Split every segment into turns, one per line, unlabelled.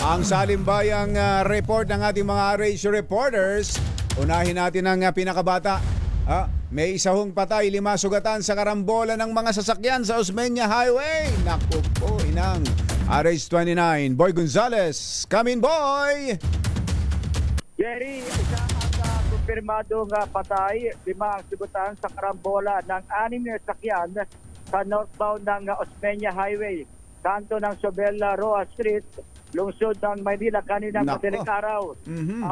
Ang salimbayang report ng ating mga RH reporters. Unahin natin ang pinakabata. May isa hong patay, 5 sugatan sa karambola ng mga sasakyan sa Osmeña Highway. Naku po, inang. RH29, Boy Gonzales. Come in, boy!
Jerry, isa ang kumpirmadong patay, 5 ang sugatan sa karambola ng 6 na sasakyan sa northbound ng Osmeña Highway. Kanto ng Sobela Roa Street, lungsod ng Maynila kaninang madaling araw.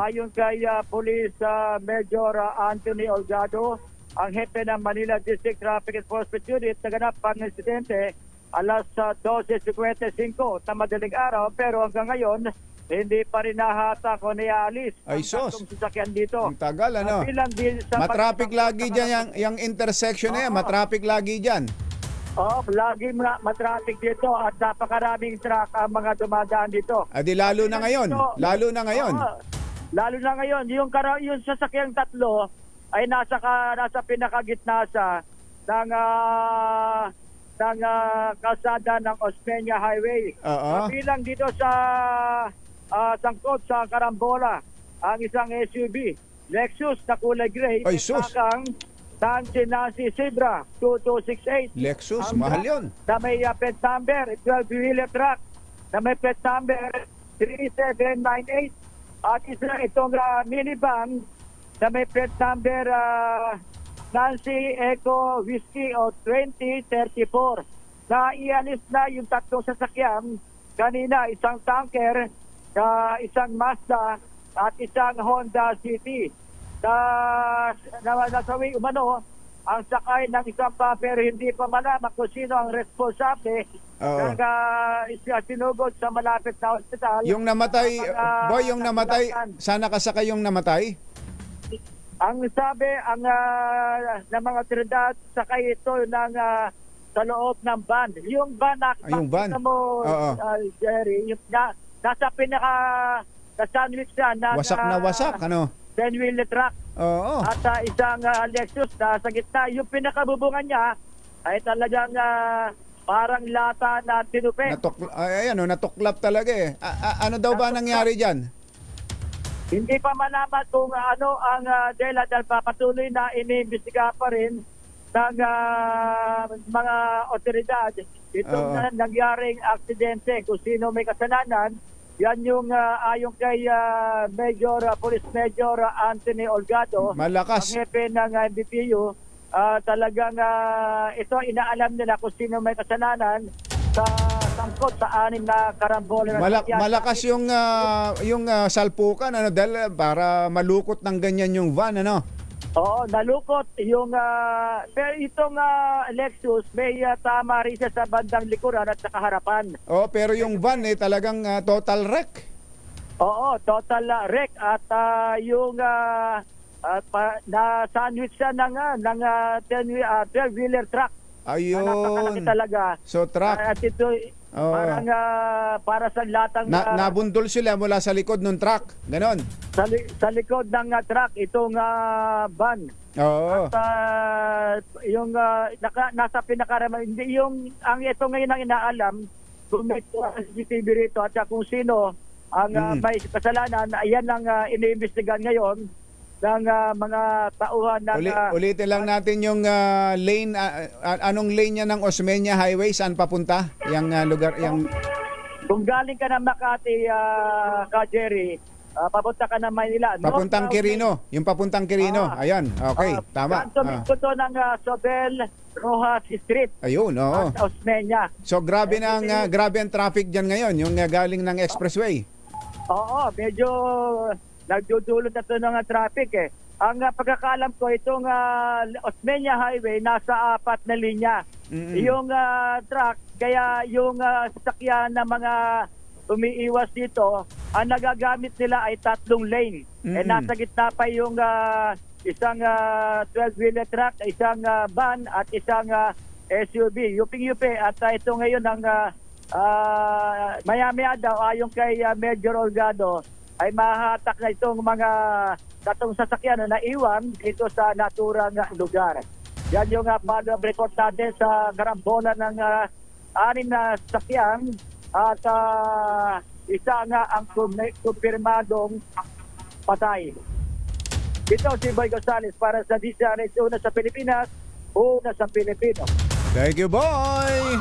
Ayon kay Police Major Anthony Olgado, ang hepe ng Manila District Traffic Enforcement Unit, naganap ang insidente alas 12:55 na madaling araw, pero hanggang ngayon hindi pa rin nahata kung nialis
ang
sasakyan dito.
Ang tagal, ano? Matraffic lagi dyan yung intersection na yan. Matraffic lagi dyan.
Lagi matraffic dito at napakaraming truck ang mga dumadaan dito.
Adi lalo na ngayon. Lalo na ngayon.
Lalo na ngayon. Yung sasakyang tatlo ay nasa pinakagitna ng kalsada ng Osmeña Highway. Kabilang dito sa sangkot sa karambola ang isang SUV Lexus na kulay gray.
Ay, sus!
Nancy Zebra 2268.
Lexus, mahal yun.
Na may plate number, 12-wheeler truck na may plate number 3798. At isa itong minivan na may plate number Nancy Echo Whiskey o 2034. Naialis na yung tatlong sasakyan kanina, isang tanker, isang Mazda at isang Honda City. Nasawi umano ang sakay ng isang pero hindi pa malaman kung sino ang responsable ng sinugod sa malapit na ospital.
Yung namatay, boy, yung namatay, sana kasakay yung namatay?
Ang sabi ng mga otoridad, sakay ito sa loob ng van. Yung van mo, Jerry, nasa na-sandwich na
wasak na wasak, ano?
10-wheeler truck.
Oo.
At isang Lexus na sa gitna. Yung pinakabubungan niya ay talagang parang lata na tinupin.
Natuklap talaga eh. Ano daw ba nangyari dyan?
Hindi pa malaman kung ano ang dahil papatuloy na iniimbestiga pa rin ng mga otoridad. Itong nangyaring aksidente, kung sino may kasalanan. Yan yung ayon kay Police Major Anthony Olgado,
malakas.
Ang hepe ng MBPU, talagang ito inaalam nila kung sino may kasalanan sa sangkot sa 6 na karambola.
Malakas yung salpukan, ano, dahil para malukot ng ganyan yung van, ano?
Oo, nalukot yung pero itong Lexus may tama rin siya sa bandang likuran at sa kaharapan.
Pero yung van talagang total wreck.
Oo, total wreck at yung na sandwich siya ng 12-wheeler truck.
Ayun.
Napakalaki talaga.
So truck.
At ito parang para sa latang
nabundol sila mula sa likod ng truck. Ganon.
Sa likod ng truck itong van.
Oo.
At yung nasa pinakaraman, hindi yung ang ito ngayon ang inaalam kung may CCTV rito at kung sino ang may kasalanan. Ayan ang iniimbestigahan ngayon ng mga tauhan ng
ulitin lang natin yung lane, anong lane niya ng Osmeña Highway, saan papunta yung lugar, yung
kung galing ka ng Makati, Jerry, papunta ka ng Maynila,
papuntang Quirino, yung papuntang Quirino. Ayan, okay, tama.
Kanto mismo ng Sobel Rojas Street.
Ayun, oo.
Osmeña.
So grabe ang traffic diyan ngayon, yung galing ng expressway.
Oo, medyo nagdudulot na ito ng traffic eh. Ang pagkakalam ko, itong Osmeña Highway nasa 4 na linya. Yung truck, kaya yung sasakyan na mga umiiwas dito, ang nagagamit nila ay 3 lane. Nasa gitna pa yung isang 12-wheeler truck, isang van at isang SUV. Yuping-yupi. At ito ngayon ang maya-maya daw ayon kay Major Olgado ay mahatak na itong mga tatong sasakyan na naiwan dito sa naturang lugar. Yan yung follow-up report natin sa karambola ng 6 na sasakyan at isa nga ang kumpirmadong patay. Ito si Boy Gonzales para sa DZRH, una sa Pilipinas, una sa Pilipino.
Thank you, boy!